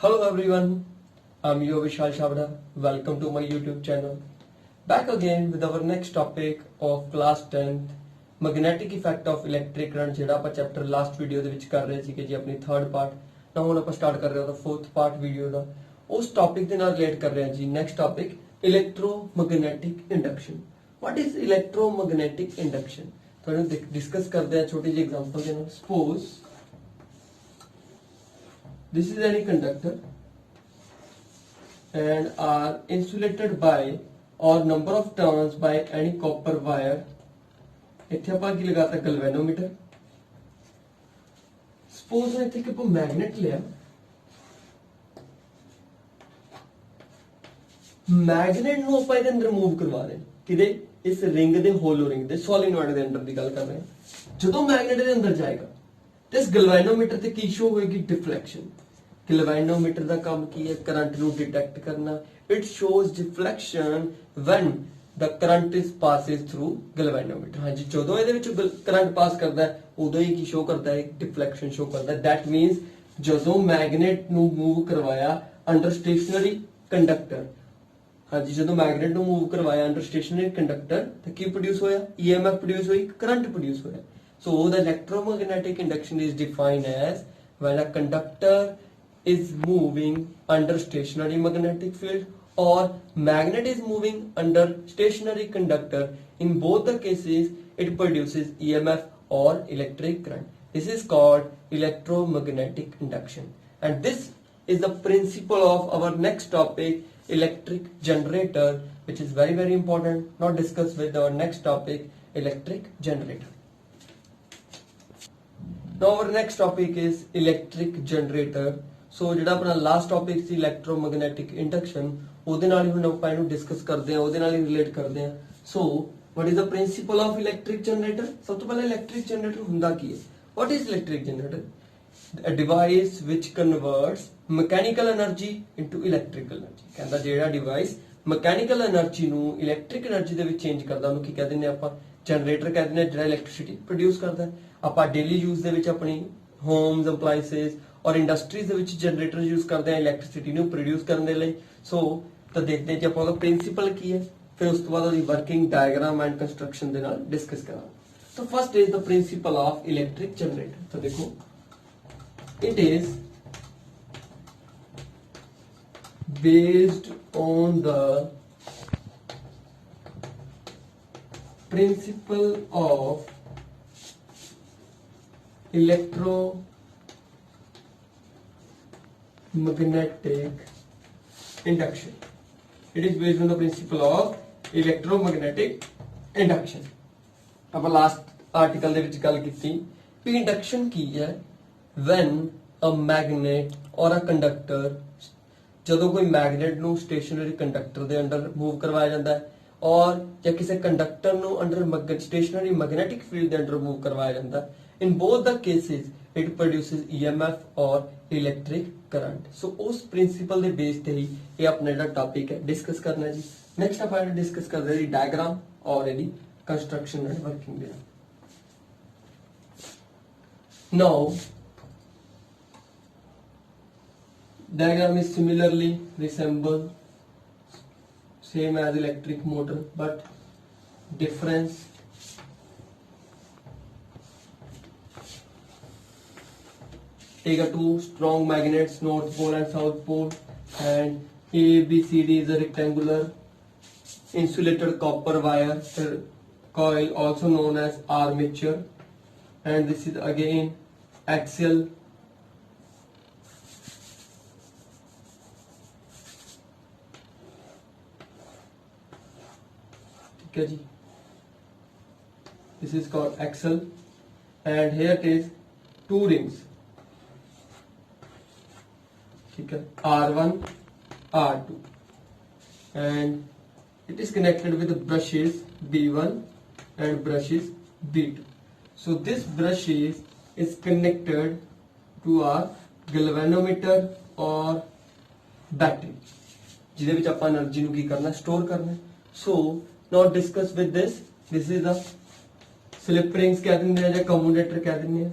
Hello everyone, I'm your Vishal Shabda. Welcome to my YouTube channel. Back again with our next topic of class 10th magnetic effect of electric current ਜਿਹੜਾ ਆਪਾਂ chapter last video ਦੇ ਵਿੱਚ ਕਰ ਰਹੇ ਸੀ ਕਿ ਜੀ ਆਪਣੀ third part ਨਾ ਹੁਣ ਆਪਾਂ ਸਟਾਰਟ ਕਰ ਰਹੇ ਹਾਂ ਦਾ ਫੋਰਥ ਪਾਰਟ ਵੀਡੀਓ ਦਾ ਉਸ ਟੌਪਿਕ ਦੇ ਨਾਲ ਰਿਲੇਟ ਕਰ ਰਹੇ ਹਾਂ ਜੀ next topic electromagnetic induction what is electromagnetic induction ਤੁਹਾਨੂੰ ਡਿਸਕਸ ਕਰਦੇ ਹਾਂ ਛੋਟੀ ਜਿਹੀ ਐਗਜ਼ਾਮਪਲ ਦੇ ਨਾਲ suppose this is any conductor and are insulated by or number of turns by any copper wire ਇੱਥੇ ਆਪਾਂ ਕੀ ਲਗਾਤਾ ਗੈਲਵੇਨੋਮੀਟਰ ਸਪੋਜ਼ ਮੈਂ ਇੱਥੇ ਕੋਈ ਮੈਗਨੇਟ ਲਿਆ ਮੈਗਨੇਟ ਨੂੰ ਆਪਾਂ ਇਹਦੇ ਅੰਦਰ ਮੂਵ ਕਰਵਾ ਰਹੇ ਕਿਦੇ ਇਸ ਰਿੰਗ ਦੇ ਹੋਲੋ ਰਿੰਗ ਦੇ ਸੋਲਿਨੋਇਡ ਦੇ ਅੰਦਰ ਦੀ ਗੱਲ ਕਰ ਰਹੇ ਹਾਂ ਜਦੋਂ ਮੈਗਨੇਟ ਦੇ ਅੰਦਰ ਜਾਏਗਾ ਤੇ ਇਸ ਗੈਲਵੇਨੋਮੀਟਰ ਤੇ ਕੀ ਸ਼ੋ ਹੋਏਗੀ ਡਿਫਲੈਕਸ਼ਨ ਗੈਲਵੇਨੋਮੀਟਰ ਦਾ ਕੰਮ ਕੀ ਹੈ ਕਰੰਟ ਨੂੰ ਡਿਟੈਕਟ ਕਰਨਾ it shows deflection when the current is passes through galvanometer ਹਾਂਜੀ ਜਦੋਂ ਇਹਦੇ ਵਿੱਚ ਕਰੰਟ ਪਾਸ ਕਰਦਾ ਹੈ ਉਦੋਂ ਹੀ ਕੀ ਸ਼ੋ ਕਰਦਾ ਹੈ ਡਿਫਲੈਕਸ਼ਨ ਸ਼ੋ ਕਰਦਾ ਹੈ that means ਜਦੋਂ ਮੈਗਨੇਟ ਨੂੰ ਮੂਵ ਕਰਵਾਇਆ ਅੰਡਰ ਸਟੇਸ਼ਨਰੀ ਕੰਡਕਟਰ ਹਾਂਜੀ ਜਦੋਂ ਮੈਗਨੇਟ ਨੂੰ ਮੂਵ ਕਰਵਾਇਆ ਅੰਡਰ ਸਟੇਸ਼ਨਰੀ ਕੰਡਕਟਰ ਤਾਂ ਕੀ ਪ੍ਰੋਡਿਊਸ ਹੋਇਆ EMF ਪ੍ਰੋਡਿਊਸ ਹੋਈ ਕਰੰਟ ਪ੍ਰੋਡਿਊਸ ਹੋਇਆ so the electromagnetic induction is defined as when a conductor is moving under stationary magnetic field or magnet is moving under stationary conductor. In both the cases it produces EMF or electric current. This is called electromagnetic induction and this is the principle of our next topic electric generator which is very important not discussed with our next topic electric generator. Now our next topic is electric generator. So ਜਿਹੜਾ ਆਪਣਾ last topic ਸੀ electromagnetic induction ਉਹਦੇ ਨਾਲ ਹੀ ਹੁਣ ਆਪਾਂ ਇਹਨੂੰ discuss ਕਰਦੇ ਹਾਂ ਉਹਦੇ ਨਾਲ ਹੀ ਰਿਲੇਟ ਕਰਦੇ ਹਾਂ so what is the principle of electric generator ਸਭ ਤੋਂ ਪਹਿਲਾਂ ਇਲੈਕਟ੍ਰਿਕ ਜਨਰੇਟਰ ਹੁੰਦਾ ਕੀ ਹੈ what is electric generator a device which converts mechanical energy into electrical energy ਕਹਿੰਦਾ ਜਿਹੜਾ ਡਿਵਾਈਸ ਮਕੈਨੀਕਲ એનર્ਜੀ ਨੂੰ ਇਲੈਕਟ੍ਰਿਕ એનર્ਜੀ ਦੇ ਵਿੱਚ ਚੇਂਜ ਕਰਦਾ ਉਹਨੂੰ ਕੀ ਕਹਿ ਦਿੰਦੇ ਆਪਾਂ ਜਨਰੇਟਰ ਕਹਿ ਦਿੰਦੇ ਜਿਹੜਾ ਇਲੈਕਟ੍ਰਿਸਿਟੀ ਪ੍ਰੋਡਿਊਸ ਕਰਦਾ ਆਪਾਂ ਡੇਲੀ ਯੂਜ਼ ਦੇ ਵਿੱਚ ਆਪਣੀ ਹੋਮਸ ਅਪਲਾਈਸਸ और इंडस्ट्रीज ਦੇ ਵਿੱਚ ਜਨਰੇਟਰ ਯੂਜ਼ ਕਰਦੇ ਆ ਇਲੈਕਟ੍ਰਿਸਿਟੀ ਨੂੰ ਪ੍ਰੋਡਿਊਸ ਕਰਨ ਦੇ ਲਈ ਸੋ ਤਾਂ ਦੇਖਦੇ ਹਾਂ ਕਿ ਆਪਾਂ ਉਹਦਾ ਪ੍ਰਿੰਸੀਪਲ ਕੀ ਹੈ ਫਿਰ ਉਸ ਤੋਂ ਬਾਅਦ ਉਹਦੀ ਵਰਕਿੰਗ ਡਾਇਗਰਾਮ ਐਂਡ ਕੰਸਟਰਕਸ਼ਨ ਦੇ ਨਾਲ ਡਿਸਕਸ ਕਰਾਂਗੇ ਤਾਂ first is the principal of electric generator ਤਾਂ ਦੇਖੋ it is based on the principle of electromagnetic induction. It is based on the principle of electromagnetic induction. ਆਪਾਂ ਲਾਸਟ ਆਰਟੀਕਲ ਦੇ ਵਿੱਚ ਗੱਲ ਕੀਤੀ ਵੀ ਇੰਡਕਸ਼ਨ ਕੀ ਹੈ when a magnet or a conductor ਜਦੋਂ ਕੋਈ ਮੈਗਨੇਟ ਨੂੰ ਸਟੇਸ਼ਨਰੀ ਕੰਡਕਟਰ ਦੇ ਅੰਡਰ ਮੂਵ ਕਰਵਾਇਆ ਜਾਂਦਾ ਹੈ ਔਰ ਜਾਂ ਕਿਸੇ ਕੰਡਕਟਰ ਨੂੰ ਅੰਡਰ ਸਟੇਸ਼ਨਰੀ ਮੈਗਨੈਟਿਕ ਫੀਲਡ ਦੇ ਅੰਡਰ ਮੂਵ ਕਰਵਾਇਆ ਜਾਂਦਾ ਹੈ in both the cases it produces EMF or electric current so ਉਸ ਪ੍ਰਿੰਸੀਪਲ ਦੇ ਬੇਸ ਤੇ ਹੀ ਇਹ ਆਪਣਾ ਜਿਹੜਾ ਟੌਪਿਕ ਹੈ ਡਿਸਕਸ ਕਰਨਾ ਹੈ ਜੀ ਨੈਕਸਟ ਆਪਾਂ ਡਿਸਕਸ ਕਰਦੇ ਹਾਂ ਡਾਇਗਰਾਮ ਔਰ ਇਹਦੀ ਕੰਸਟਰਕਸ਼ਨ ਐਂਡ ਵਰਕਿੰਗ ਦੇ now diagram is similarly resemble same as electric motor but difference take a two strong magnets north pole and south pole and ABCD is a rectangular insulated copper wire coil also known as armature and this is again axial okay ji this is called axle and here it is two rings ठीक है R1 R2 and it is connected with the brushes B1 and brushes B2 so this brushes is connected to our galvanometer or battery ਜਿਹਦੇ ਵਿੱਚ ਆਪਾਂ energy ਨੂੰ ਕੀ ਕਰਨਾ store ਕਰਨਾ so now discuss with this is the slip rings कह देंगे या commutator कह देंगे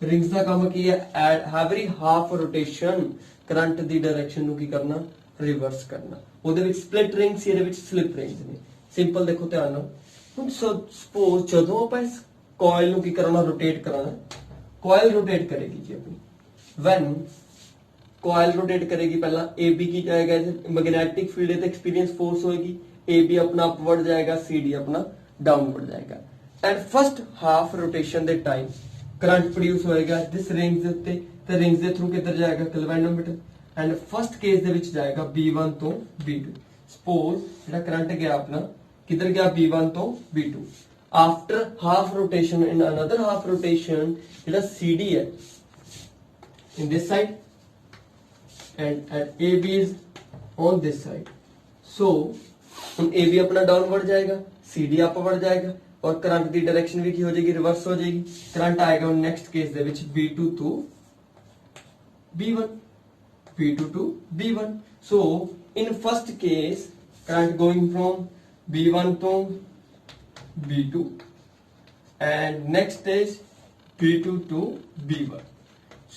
ਰਿੰਗਸ ਦਾ ਕੰਮ ਕੀ ਹੈ, ਐਵਰੀ ਹਾਫ ਰੋਟੇਸ਼ਨ ਕਰੰਟ ਦੀ ਡਾਇਰੈਕਸ਼ਨ ਨੂੰ ਕੀ ਕਰਨਾ, ਰਿਵਰਸ ਕਰਨਾ। ਉਹਦੇ ਵਿੱਚ ਸਪਲਿਟ ਰਿੰਗਸ, ਇਹਦੇ ਵਿੱਚ ਸਲਿਪ ਰਿੰਗਸ ਨੇ। ਸਿੰਪਲ ਦੇਖੋ ਧਿਆਨ ਨਾਲ, ਹੁਣ ਸਪੋਜ਼ ਜਦੋਂ ਆਪਾਂ ਇਸ ਕੋਇਲ ਨੂੰ ਕੀ ਕਰਨਾ, ਰੋਟੇਟ ਕਰਾਣਾ, ਕੋਇਲ ਰੋਟੇਟ ਕਰੇਗੀ ਜੀ ਆਪਣੀ, ਵੈਨ ਕੋਇਲ रोटेट करेगी, पहला ए बी की जाएगा मैग्नेटिक फील्ड है तो एक्सपीरियंस फोर्स होगी, ए बी अपना अपवर्ड जाएगा, सी डी अपना डाउनवर्ड जाएगा। And first half rotation they time current produce होएगा जिस रिंग्स दे उत्ते, ते रिंग्स दे थ्रू किधर जाएगा, गैल्वेनोमीटर। एंड फर्स्ट केस दे विच जाएगा B1 तो B2। सपोज जेड़ा करंट गया अपना किधर गया, B1 तो B2। After half rotation in another half rotation जेड़ा CD है in this side and AB is on this side, so हम AB अपना डाउनवर्ड जाएगा, CD अपवर्ड जाएगा और करंट की डायरेक्शन भी की हो जाएगी, रिवर्स हो जाएगी। करंट आएगा next case they which B2 to B1, B2 to B1। so in first case current going from B1 to B2 and next is B2 to B1।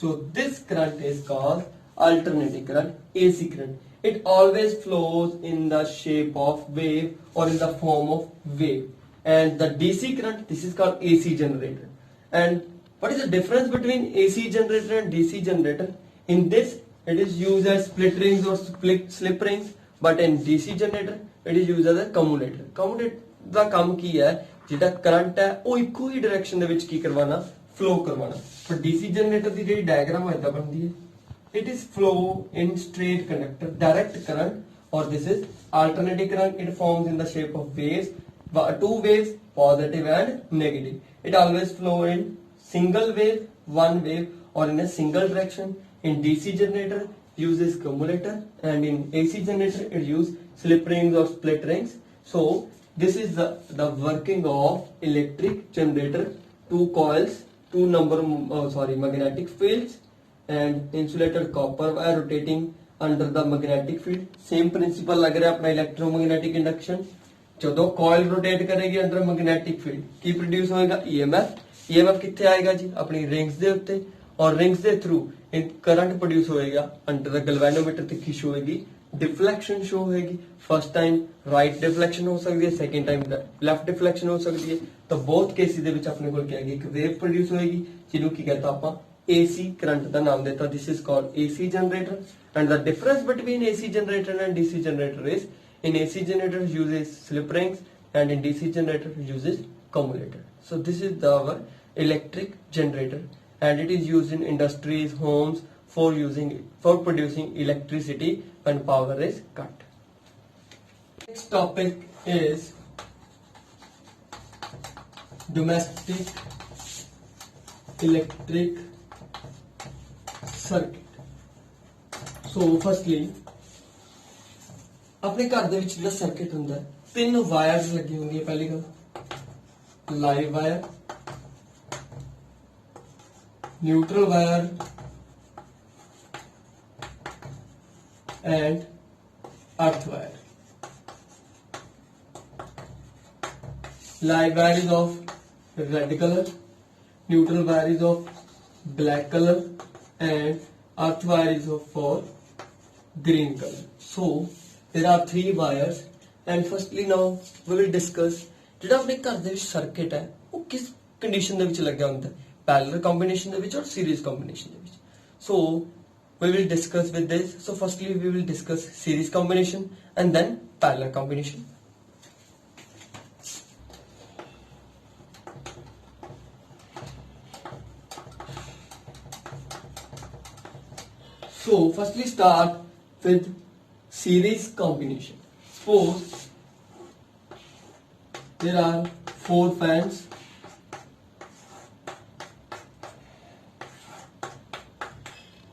so this current is called alternating current, AC current। it always flows in the shape of wave or in the form of wave। and the DC current, this is called AC generator। and what is the difference between AC generator and DC generator? In this it is used as split rings or slip rings, but in DC generator it is used as a commutator। commutator ਦਾ ਕੰਮ ਕੀ ਹੈ, ਜਿਹੜਾ current ਹੈ ਉਹ ਇੱਕੋ ਹੀ direction ਦੇ ਵਿੱਚ ਕੀ ਕਰਵਾਣਾ, flow ਕਰਵਾਣਾ। ਪਰ DC ਜਨਰੇਟਰ ਦੀ ਜਿਹੜੀ ਡਾਇਗਰਾਮ ਹੈ ਇਦਾਂ ਬਣਦੀ ਹੈ, it is flow in straight conductor direct current, or this is alternating current। it forms in the shape of waves, two waves, positive and negative। it always flow in single wave, one wave or in a single direction। in DC generator uses commutator and in AC generator it uses slip rings or split rings। so this is the working of electric generator, two coils, two magnetic fields and insulated copper wire rotating under the magnetic field। same principle लग रहा है अपना electromagnetic induction। ਜਦੋਂ coil rotate करेगी under magnetic field ਕੀ produce होएगा, EMF कितने आएगा जी, अपनी rings दे उत्ते, और rings दे through करंट प्रोड्यूस होएगा under the galvanometer ਤੇ ਕੀ शो होएगी, डिफ्लेक्शन शो होएगी। फर्स्ट टाइम राइट डिफ्लेक्शन हो सकती है, सेकंड टाइम लेफ्ट डिफ्लेक्शन हो सकती है। तो बोथ केसेस ਦੇ ਵਿੱਚ ਆਪਣੇ ਕੋਲ ਕੀ ਆਏਗੀ, ਇੱਕ ਵੇਵ ਪ੍ਰੋਡਿਊਸ ਹੋਏਗੀ ਜਿਹਨੂੰ ਕੀ ਕਹਿੰਦਾ ਆਪਾਂ AC करंट ਦਾ ਨਾਮ ਦਿੱਤਾ। this is called AC generator। and the difference between AC generator and DC generator is in AC generator uses slip rings and in DC generator uses commutator। so this is our electric generator and it is used in industries, homes for producing electricity when power is cut। next topic is domestic electric circuit। so firstly अपने घर ਦੇ ਵਿੱਚ ਜਿਹੜਾ circuit ਹੁੰਦਾ ਹੈ, ਤਿੰਨ virus ਲੱਗੀ ਹੁੰਦੀਆਂ। ਪਹਿਲੀ ਗੱਲ live wire, neutral wire and earth wire। live wire is of red color, neutral wire is of black color and earth wire is of for green color। so there are three wires and firstly now we will discuss ਜਿਹੜਾ ਆਪਣੇ ਘਰ ਦੇ ਵਿੱਚ circuit ਹੈ ਉਹ ਕਿਸ condition ਦੇ ਵਿੱਚ ਲੱਗਿਆ ਹੁੰਦਾ ਹੈ, पैरेलल combination ਦੇ ਵਿੱਚ और series combination ਦੇ ਵਿੱਚ। so we will discuss with this। so firstly we will discuss series combination and then parallel combination। so firstly start with series combination। suppose there are 4 fans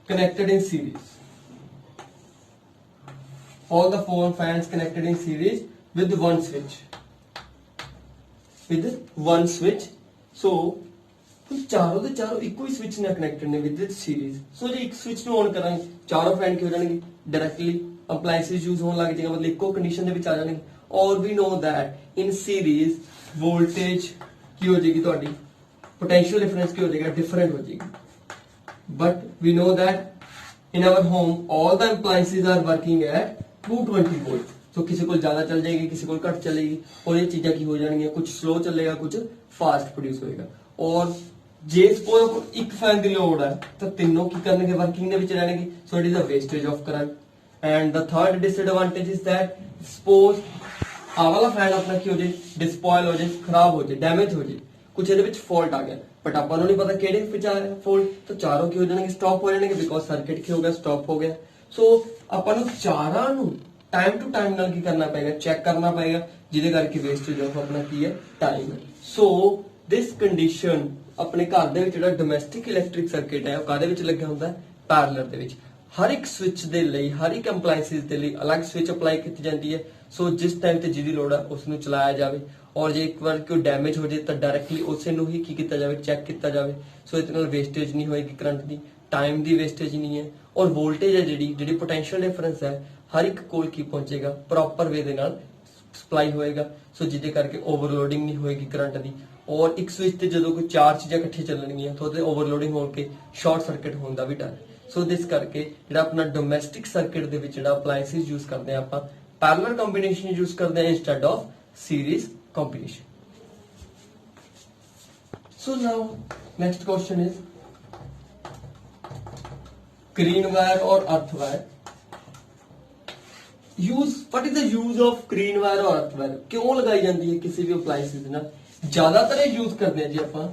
connected in series, all the 4 fans connected in series with one switch, so ਚਾਰੋਂ ਦੇ ਚਾਰੋਂ ਇੱਕੋ ਹੀ switch ਨਾਲ connected ਨੇ with series. ਸੋ ਜੇ ਇੱਕ switch ਨੂੰ on ਕਰਾਂਗੇ ਚਾਰੋਂ ਫੈਨ ਕੀ ਹੋ ਜਾਣਗੇ, ਡਾਇਰੈਕਟਲੀ ਅਪਲਾਈਐਂਸਸ ਯੂਜ਼ ਹੋਣ ਲੱਗ ਜਾਏਗਾ, ਮਤਲਬ ਇੱਕੋ ਕੰਡੀਸ਼ਨ ਦੇ ਵਿੱਚ ਆ ਜਾਣਗੇ। ਔਰ we know that in series voltage ਕੀ ਹੋ ਜਾਏਗੀ, ਤੁਹਾਡੀ ਪੋਟੈਂਸ਼ੀਅਲ ਡਿਫਰੈਂਸ ਕੀ ਹੋ ਜਾਏਗਾ, डिफरेंट हो जाएगी। but we know that in our home all the appliances are working at 220 volt. So किसी को ज्यादा चल जाएगी, किसी को घट चलेगी, और ये चीजें की हो जाएंगी, कुछ स्लो चलेगा, कुछ फास्ट प्रोड्यूस होएगा। और जे सपोज एक फैन की लोड है तो तीनों की करने के वर्किंग ਦੇ ਵਿੱਚ ਰਹਿਣਗੇ, so it is a wastage of current. And the third disadvantage is that suppose ਆ ਵਾਲਾ ਫੈਨ ਆਪਣਾ ਕੀ ਹੋ ਜੇ, ਡਿਸਪੋਇਲ ਹੋ ਜੇ, ਖਰਾਬ ਹੋ ਜੇ, ਡੈਮੇਜ ਹੋ ਜੇ, ਕੁਝ ਇਹਦੇ ਵਿੱਚ ਫਾਲਟ ਆ ਗਿਆ, ਬਟ ਆਪਾਂ ਨੂੰ ਨਹੀਂ ਪਤਾ ਕਿਹੜੇ ਵਿੱਚ ਆ ਰਿਹਾ ਫਾਲਟ, ਤਾਂ ਚਾਰੋਂ ਕੀ ਹੋ ਜਾਣਗੇ, ਸਟਾਪ ਹੋ ਜਾਣਗੇ, ਬਿਕੋਜ਼ ਸਰਕਟ ਕੀ ਹੋ ਗਿਆ, ਸਟਾਪ ਹੋ ਗਿਆ। ਸੋ ਆਪਾਂ ਨੂੰ ਚਾਰਾਂ ਨੂੰ ਟਾਈਮ ਟੂ ਟਾਈਮ ਨਾਲ ਕੀ ਕਰਨਾ ਪਏਗਾ, ਚੈੱਕ ਕਰਨਾ ਪਏਗਾ, ਜਿਹਦੇ ਕਰਕੇ ਵੇਸਟੇਜ ਆਫ ਆਪਣਾ ਕੀ ਹੈ, ਟਾਈਮ ਹੈ। ਸੋ ਦਿਸ ਕੰਡੀਸ਼ਨ ਆਪਣੇ ਘਰ ਦੇ ਵਿੱਚ ਜਿਹੜਾ ਡੋਮੈਸਟਿਕ ਇਲੈਕਟ੍ਰਿਕ ਸਰਕਟ ਹੈ ਉਹ ਕਾਹਦੇ ਵਿੱਚ ਲੱਗਿਆ ਹੁੰਦਾ, ਪੈਰਲਲ ਦੇ ਵਿੱਚ। ਹਰ ਇੱਕ ਸਵਿਚ ਦੇ ਲਈ, ਹਰ ਇੱਕ ਐਪਲਾਈਐਂਸਿਸ ਦੇ ਲਈ ਅਲੱਗ ਸਵਿਚ ਅਪਲਾਈ ਕੀਤੀ ਜਾਂਦੀ ਹੈ। ਸੋ ਜਿਸ ਟਾਈਮ ਤੇ ਜਿਹਦੀ ਲੋੜ ਹੈ ਉਸ ਨੂੰ ਚਲਾਇਆ ਜਾਵੇ, ਔਰ ਜੇ ਇੱਕ ਵਾਰ ਕੋਈ ਡੈਮੇਜ ਹੋ ਜੇ ਤਾਂ ਡਾਇਰੈਕਟਲੀ ਉਸੇ ਨੂੰ ਹੀ ਕੀ ਕੀਤਾ ਜਾਵੇ, ਚੈੱਕ ਕੀਤਾ ਜਾਵੇ। ਸੋ ਇਹਦੇ ਨਾਲ ਵੇਸਟੇਜ ਨਹੀਂ ਹੋਏਗੀ ਕਰੰਟ ਦੀ, ਟਾਈਮ ਦੀ ਵੇਸਟੇਜ ਨਹੀਂ ਹੈ, ਔਰ ਵੋਲਟੇਜ ਹੈ ਜਿਹੜੀ ਪੋਟੈਂਸ਼ੀਅਲ ਡਿਫਰੈਂਸ ਹੈ ਹਰ ਇੱਕ ਕੋਲ ਕੀ ਪਹੁੰਚੇਗਾ, ਪ੍ਰੋਪਰ ਵੇ ਦੇ ਨਾਲ ਸਪਲਾਈ ਹੋਏਗਾ। ਸੋ ਜਿਹਦੇ ਕਰਕੇ ਓਵਰਲੋਡਿੰਗ ਨਹੀਂ ਹੋਏਗੀ ਕਰੰਟ ਦੀ। ਔਰ ਇੱਕ ਸਵਿਚ ਤੇ ਜਦੋਂ ਕੋਈ ਚਾਰ ਚੀਜ਼ਾਂ ਇਕੱਠੇ ਚੱਲਣਗੀਆਂ ਤਾਂ ਉਹਦੇ ਓਵਰਲੋਡਿੰਗ ਹੋ ਕੇ ਸ਼ਾਰਟ ਸਰਕਟ ਹੋਣ ਦਾ ਵੀ ਡਰ। ਸੋ ਦਿਸ ਕਰਕੇ ਜਿਹੜਾ ਆਪਣਾ ਡੋਮੈਸਟਿਕ ਸਰਕਟ ਦੇ ਵਿੱਚ ਜਿਹੜਾ ਅਪਲਾਈਐਂਸਿਸ ਯੂਜ਼ ਕਰਦੇ ਆ ਆਪਾਂ, ਪੈਰਲਲ ਕੰਬੀਨੇਸ਼ਨ ਯੂਜ਼ ਕਰਦੇ ਆ instead of series combination. So now next question is green wire or earth wire. What is the use of green wire or earth wire? क्यों लगाई जाती है किसी भी appliances ਦੇ ਨਾਲ? ज्यादातर ਇਹ यूज करते हैं जी ਆਪਾਂ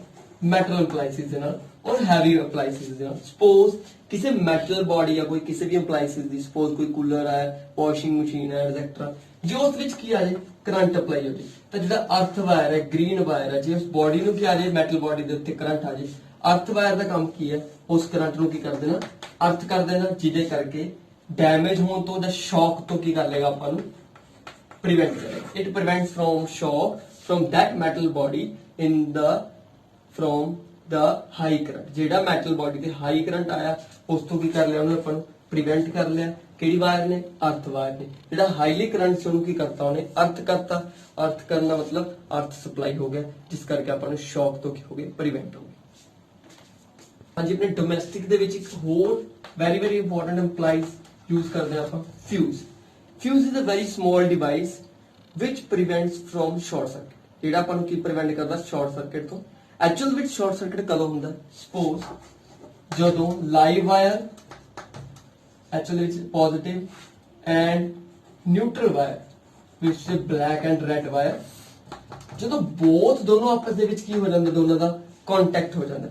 metal appliances ਦੇ ਨਾਲ और heavy appliances ਦੇ ਨਾਲ। Suppose ਕਿਸੇ metal body या कोई किसी भी appliances ਦੀ, suppose कोई cooler है, washing machine है, etc. जो ਉਸ ਵਿੱਚ ਕੀ ਆ ਜੇ, ਕਰੰਟ ਅਪਲਾਈ ਹੋ ਜੇ, ਤਾਂ ਜਿਹੜਾ ਅਰਥ ਵਾਇਰ ਹੈ, ਗ੍ਰੀਨ ਵਾਇਰ ਹੈ, ਜੇ ਉਸ ਬੋਡੀ ਨੂੰ ਕੀ ਆ ਜੇ, ਮੈਟਲ ਬੋਡੀ ਦੇ ਉੱਤੇ ਕਰੰਟ ਆ ਜੇ, ਅਰਥ ਵਾਇਰ ਦਾ ਕੰਮ ਕੀ ਹੈ, ਉਸ ਕਰੰਟ ਨੂੰ ਕੀ ਕਰ ਦੇਣਾ, ਅਰਥ ਕਰ ਦੇਣਾ, ਜਿਹਦੇ ਕਰਕੇ ਡੈਮੇਜ ਹੋਣ ਤੋਂ ਜਾਂ ਸ਼ੌਕ ਤੋਂ ਕੀ ਕਰ ਲੇਗਾ, ਆਪਾਂ ਨੂੰ ਪ੍ਰੀਵੈਂਟ ਕਰੇਗਾ। ਇਟ ਪ੍ਰੀਵੈਂਟਸ ਫਰੋਮ ਸ਼ੌਕ from that metal body in the from the high current. ਜਿਹੜਾ ਮੈਟਲ ਬੋਡੀ ਤੇ ਹਾਈ ਕਰੰਟ ਆਇਆ ਉਸ ਤੋਂ ਕੀ ਕਰ ਲਿਆ, ਉਹਨੂੰ ਆਪਾਂ ਨੂੰ ਪ੍ਰੀਵੈਂਟ ਕਰ ਲਿਆ। ਕਿਹੜੀ ਵਾਇਰ ਨੇ, ਅਰਥ ਵਾਇਰ ਨੇ। ਜਿਹੜਾ ਹਾਈਲੀ ਕਰੰਟ ਸੀ ਉਹਨੂੰ ਕੀ ਕਰਤਾ, ਉਹਨੇ ਅਰਥ ਕਰਤਾ। ਅਰਥ ਕਰਨਾ ਮਤਲਬ ਅਰਥ ਸਪਲਾਈ ਹੋ ਗਿਆ, ਜਿਸ ਕਰਕੇ ਆਪਾਂ ਨੂੰ ਸ਼ੌਕ ਤੋਂ ਕੀ ਹੋ ਗਿਆ, ਪ੍ਰੀਵੈਂਟ ਹੋ ਗਿਆ। ਹਾਂਜੀ, ਆਪਣੇ ਡੋਮੈਸਟਿਕ ਦੇ ਵਿੱਚ ਇੱਕ ਹੋਰ very very important applies use ਕਰਦੇ ਆ ਆਪਾਂ, fuse. Fuse is a very small device which prevents from short circuit. ਜਿਹੜਾ ਆਪਾਂ ਨੂੰ ਕੀ ਪ੍ਰੀਵੈਂਟ ਕਰਦਾ, ਸ਼ਾਰਟ ਸਰਕਟ ਤੋਂ। ਐਕਚੁਅਲ ਵਿੱਚ ਸ਼ਾਰਟ ਸਰਕਟ ਕਦੋਂ ਹੁੰਦਾ, ਸਪੋਜ਼ ਜਦੋਂ live wire actually it's positive and neutral wire which is black and red wire, ਜਦੋਂ both ਦੋਨੋਂ ਆਪਸ ਦੇ ਵਿੱਚ ਕੀ ਹੋ ਜਾਂਦਾ, ਦੋਨਾਂ ਦਾ ਕੰਟੈਕਟ ਹੋ ਜਾਂਦਾ।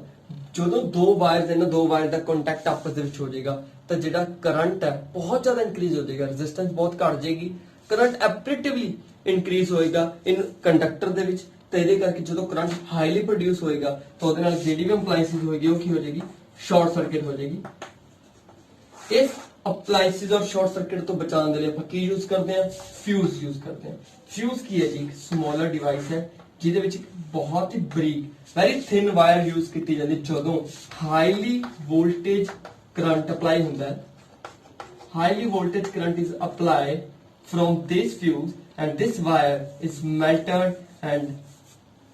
ਜਦੋਂ ਦੋ ਵਾਇਰਸ ਨੇ, ਦੋ ਵਾਇਰ ਦਾ ਕੰਟੈਕਟ ਆਪਸ ਦੇ ਵਿੱਚ ਹੋ ਜਾਏਗਾ ਤਾਂ ਜਿਹੜਾ ਕਰੰਟ ਹੈ ਬਹੁਤ ਜ਼ਿਆਦਾ ਇਨਕਰੀਜ਼ ਹੋ ਜਾਏਗਾ, ਰੈਜ਼ਿਸਟੈਂਸ ਬਹੁਤ ਘਟ ਜਾਏਗੀ, ਕਰੰਟ ਐਪਰੀਟਿਵਲੀ ਇਨਕਰੀਜ਼ ਹੋਏਗਾ ਇਨ ਕੰਡਕਟਰ ਦੇ ਵਿੱਚ। ਤਾਂ ਇਹਦੇ ਕਰਕੇ ਜਦੋਂ ਕਰੰਟ ਹਾਈਲੀ ਪ੍ਰੋਡਿਊਸ ਹੋਏਗਾ ਤਾਂ ਉਹਦੇ ਨਾਲ ਜਿਹੜੀ ਵੀ ਐਪਲਾਈਐਂਸਿਸ ਹੋਏਗੀ ਉਹ ਕੀ ਹੋ ਜਾਏਗੀ, ਸ਼ਾਰਟ ਸਰਕਟ ਹੋ ਜਾਏਗੀ। ਇਸ ਅਪਲਾਈਐਂਸਿਸ ਔਰ ਸ਼ਾਰਟ ਸਰਕਟ ਤੋਂ ਬਚਾਉਣ ਦੇ ਲਈ ਆਪਾਂ ਕੀ ਯੂਜ਼ ਕਰਦੇ ਆ, ਫਿਊਜ਼ ਯੂਜ਼ ਕਰਦੇ ਆ। ਫਿਊਜ਼ ਕੀ ਹੈ ਜੀ, ਇੱਕ ਸਮਾਲਰ ਡਿਵਾਈਸ ਹੈ ਜਿਹਦੇ ਵਿੱਚ ਬਹੁਤ ਹੀ ਬਰੀਕ ਵੈਰੀ ਥਿਨ ਵਾਇਰ ਯੂਜ਼ ਕੀਤੀ ਜਾਂਦੀ ਜਦੋਂ ਹਾਈਲੀ ਵੋਲਟੇਜ ਕਰੰਟ ਅਪਲਾਈ ਹੁੰਦਾ ਹੈ। Highly voltage current is applied from this fuse and this wire is melted and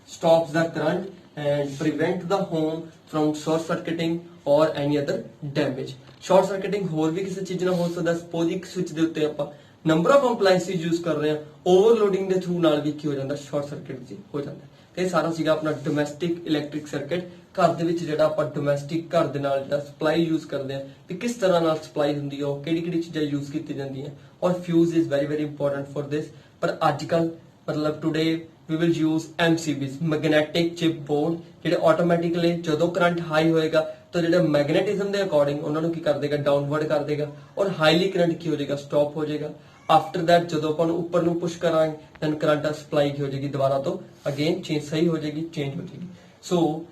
stops the current and prevent the home from short circuiting or any other damage. Short circuiting ਹੋਰ ਵੀ ਕਿਸੇ ਚੀਜ਼ ਨਾਲ ਹੋ ਸਕਦਾ। Suppose ਇੱਕ switch ਦੇ ਉੱਤੇ ਆਪਾਂ ਨੰਬਰ ਆਫ ਐਪਲਾਈਐਂਸਿਸ ਯੂਜ਼ ਕਰ ਰਹੇ ਹਾਂ, ਓਵਰਲੋਡਿੰਗ ਦੇ ਥਰੂ ਨਾਲ ਵੀ ਕੀ ਹੋ ਜਾਂਦਾ, ਸ਼ਾਰਟ ਸਰਕਟ ਜੀ ਹੋ ਜਾਂਦਾ। ਤੇ ਇਹ ਸਾਰਾ ਸੀਗਾ ਆਪਣਾ ਡੋਮੈਸਟਿਕ ਇਲੈਕਟ੍ਰਿਕ ਸਰਕਟ। ਘਰ ਦੇ ਵਿੱਚ ਜਿਹੜਾ ਆਪਾਂ ਡੋਮੈਸਟਿਕ ਘਰ ਦੇ ਨਾਲ ਜਿਹੜਾ ਸਪਲਾਈ ਯੂਜ਼ ਕਰਦੇ ਆ ਵੀ ਕਿਸ ਤਰ੍ਹਾਂ ਨਾਲ ਸਪਲਾਈ ਹੁੰਦੀ ਹੈ, ਉਹ ਕਿਹੜੀ ਕਿਹੜੀ ਚੀਜ਼ਾਂ ਯੂਜ਼ ਕੀਤੀ ਜਾਂਦੀਆਂ, ਔਰ fuse is very very important for this. ਪਰ ਅੱਜ ਕੱਲ ਮਤਲਬ today we will use MCBs, magnetic chip board, ਜਿਹੜੇ ਆਟੋਮੈਟਿਕਲੀ ਜਦੋਂ ਕਰੰਟ ਹਾਈ ਹੋਏਗਾ ਤਾਂ ਜਿਹੜਾ ਮੈਗਨੇਟਿਜ਼ਮ ਦੇ ਅਕੋਰਡਿੰਗ ਉਹਨਾਂ ਨੂੰ ਕੀ ਕਰ ਦੇਗਾ, ਡਾਊਨਵਰਡ ਕਰ ਦੇਗਾ, ਔਰ ਹਾਈਲੀ ਕਰੰਟ ਕੀ ਹੋ ਜਾਏਗਾ, ਸਟਾਪ ਹੋ ਜਾਏਗਾ। ਆਫਟਰ ਦੈਟ ਜਦੋਂ ਆਪਾਂ ਨੂੰ ਉੱਪਰ ਨੂੰ ਪੁਸ਼ ਕਰਾਂਗੇ ਦੈਨ ਕਰੰਟ ਸਪਲਾਈ ਕੀ ਹੋ ਜਾਏਗੀ, ਦੁਬਾਰਾ ਤੋਂ ਅਗੇਨ ਚੇਂਜ ਸਹੀ ਹੋ ਜਾਏਗੀ, ਚੇਂਜ ਹੋ ਜਾਏਗੀ। ਸੋ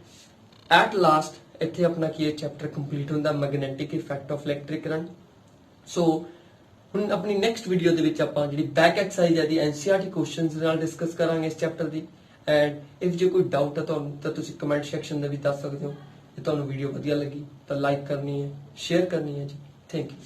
ਐਟ ਲਾਸਟ ਇੱਥੇ ਆਪਣਾ ਕੀ ਹੈ, ਚੈਪਟਰ ਕੰਪਲੀਟ ਹੁੰਦਾ, magnetic effect of electric current. So ਹੁਣ ਆਪਣੀ ਨੈਕਸਟ ਵੀਡੀਓ ਦੇ ਵਿੱਚ ਆਪਾਂ ਜਿਹੜੀ ਬੈਕ ਐਕਸਰਸਾਈਜ਼ ਹੈ ਦੀ ਐਨਸੀਈਆਰਟੀ ਕੁਐਸਚਨਸ ਨਾਲ ਡਿਸਕਸ ਕਰਾਂਗੇ ਇਸ ਚੈਪਟਰ ਦੀ। ਐਂਡ ਇਫ ਜੇ ਕੋਈ ਡਾਊਟ ਹੈ ਤੁਹਾਨੂੰ ਤਾਂ ਤੁਸੀਂ ਕਮੈਂਟ ਸੈਕਸ਼ਨ ਦੇ ਵਿੱਚ ਦੱਸ ਸਕਦੇ ਹੋ। ਜੇ ਤੁਹਾਨੂੰ ਵੀਡੀਓ ਵਧੀਆ ਲੱਗੀ ਤਾਂ ਲਾਈਕ ਕਰਨੀ ਹੈ, ਸ਼ੇਅਰ ਕਰਨੀ ਹੈ ਜੀ। Thank you.